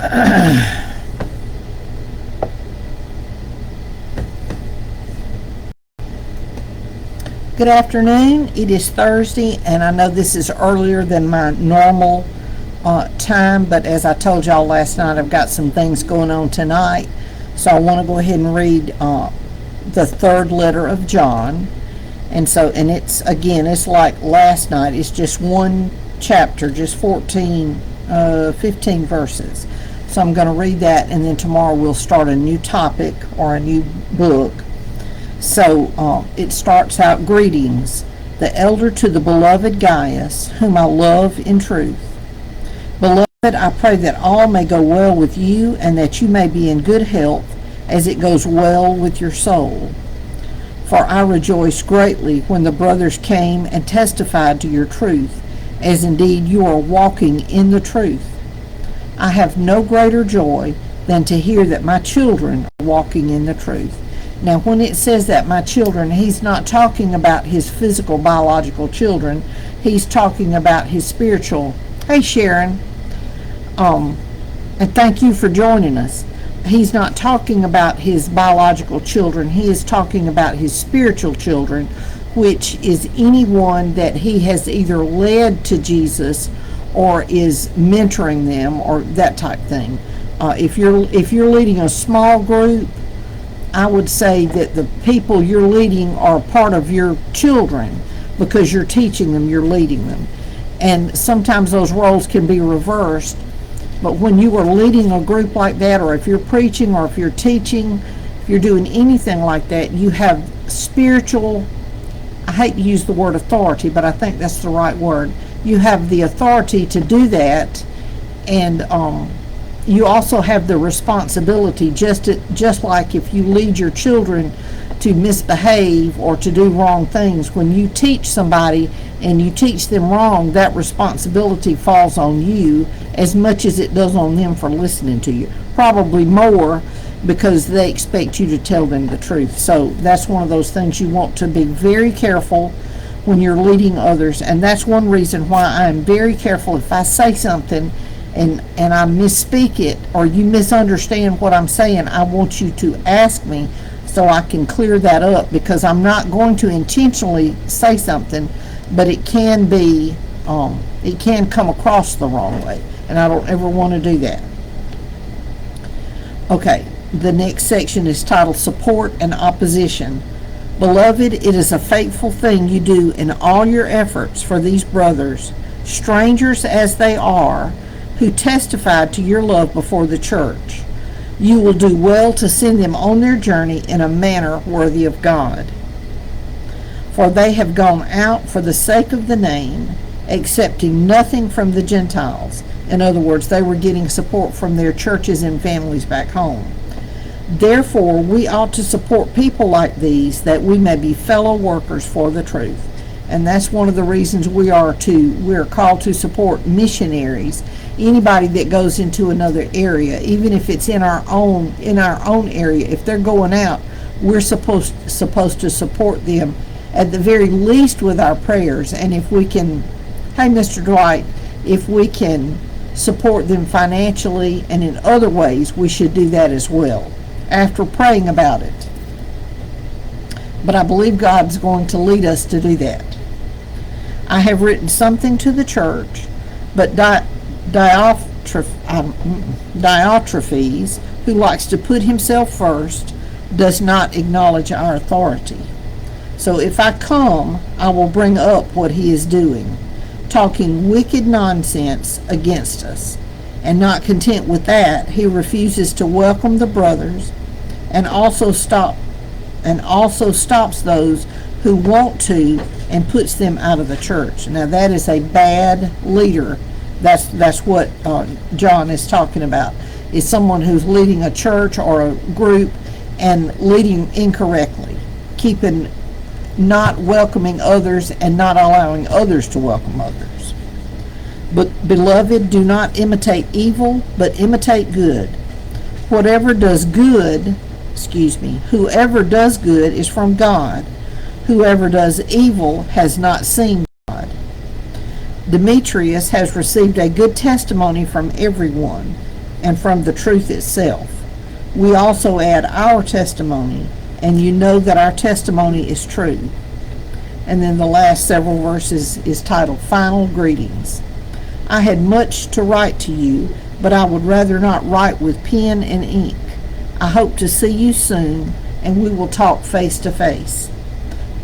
Good afternoon. It is Thursday, and I know this is earlier than my normal time, but as I told y'all last night, I've got some things going on tonight. So I want to go ahead and read the third letter of John. And it's like last night. It's just one chapter, just 15 verses. So I'm going to read that, and then tomorrow we'll start a new topic or a new book. So it starts out, greetings, the elder to the beloved Gaius, whom I love in truth. Beloved, I pray that all may go well with you, and that you may be in good health, as it goes well with your soul. For I rejoiced greatly when the brothers came and testified to your truth, as indeed you are walking in the truth. I have no greater joy than to hear that my children are walking in the truth. Now, when it says that my children, he's not talking about his physical, biological children. He's talking about his spiritual. Hey, Sharon. And thank you for joining us. He's not talking about his biological children. He is talking about his spiritual children, which is anyone that he has either led to Jesus or is mentoring them or that type thing. If you're leading a small group, I would say that the people you're leading are part of your children, because you're teaching them, you're leading them. And sometimes those roles can be reversed. But when you are leading a group like that, or if you're preaching, or if you're teaching, if you're doing anything like that, you have spiritual, I hate to use the word authority, but I think that's the right word. You have the authority to do that, and you also have the responsibility, just like if you lead your children to misbehave or to do wrong things. When you teach somebody and you teach them wrong, that responsibility falls on you as much as it does on them for listening to you. Probably more, because they expect you to tell them the truth. So that's one of those things you want to be very careful when you're leading others. And that's one reason why I'm very careful if I say something and I misspeak it, or you misunderstand what I'm saying. I want you to ask me so I can clear that up, because I'm not going to intentionally say something, but it can be, it can come across the wrong way, and I don't ever want to do that. Okay, the next section is titled Support and Opposition. Beloved, it is a faithful thing you do in all your efforts for these brothers, strangers as they are, who testified to your love before the church. You will do well to send them on their journey in a manner worthy of God. For they have gone out for the sake of the name, accepting nothing from the Gentiles. In other words, they were getting support from their churches and families back home. Therefore, we ought to support people like these, that we may be fellow workers for the truth. And that's one of the reasons we're called to support missionaries. Anybody that goes into another area, even if it's in our own area, if they're going out, we're supposed to support them at the very least with our prayers. And if we can, hey, Mr. Dwight, if we can support them financially and in other ways, we should do that as well, after praying about it. But I believe God's going to lead us to do that. I have written something to the church, but Diotrephes, who likes to put himself first, does not acknowledge our authority. So if I come, I will bring up what he is doing, talking wicked nonsense against us. And not content with that, he refuses to welcome the brothers, and also stops those who want to, and puts them out of the church. Now that is a bad leader. That's what John is talking about, is someone who's leading a church or a group and leading incorrectly, not welcoming others and not allowing others to welcome others. But beloved, do not imitate evil, but imitate good. Whoever does good is from God. Whoever does evil has not seen God. Demetrius has received a good testimony from everyone. and from the truth itself. We also add our testimony, and you know that our testimony is true. And then the last several verses is titled Final Greetings. I had much to write to you, but I would rather not write with pen and ink. I hope to see you soon, and we will talk face to face.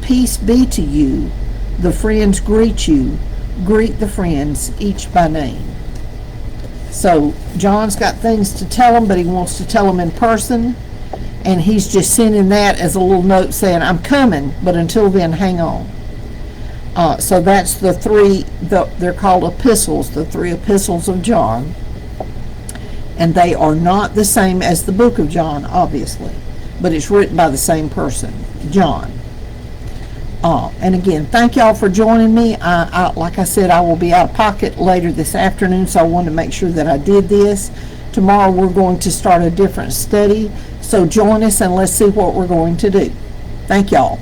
Peace be to you. The friends greet you. Greet the friends, each by name. So John's got things to tell them, but he wants to tell them in person, and he's just sending that as a little note saying, I'm coming, but until then, hang on. So that's the three, they're called epistles, the three epistles of John. And they are not the same as the book of John, obviously, but it's written by the same person, John. And again, thank y'all for joining me. Like I said, I will be out of pocket later this afternoon, so I wanted to make sure that I did this. Tomorrow we're going to start a different study, so join us and let's see what we're going to do. Thank y'all.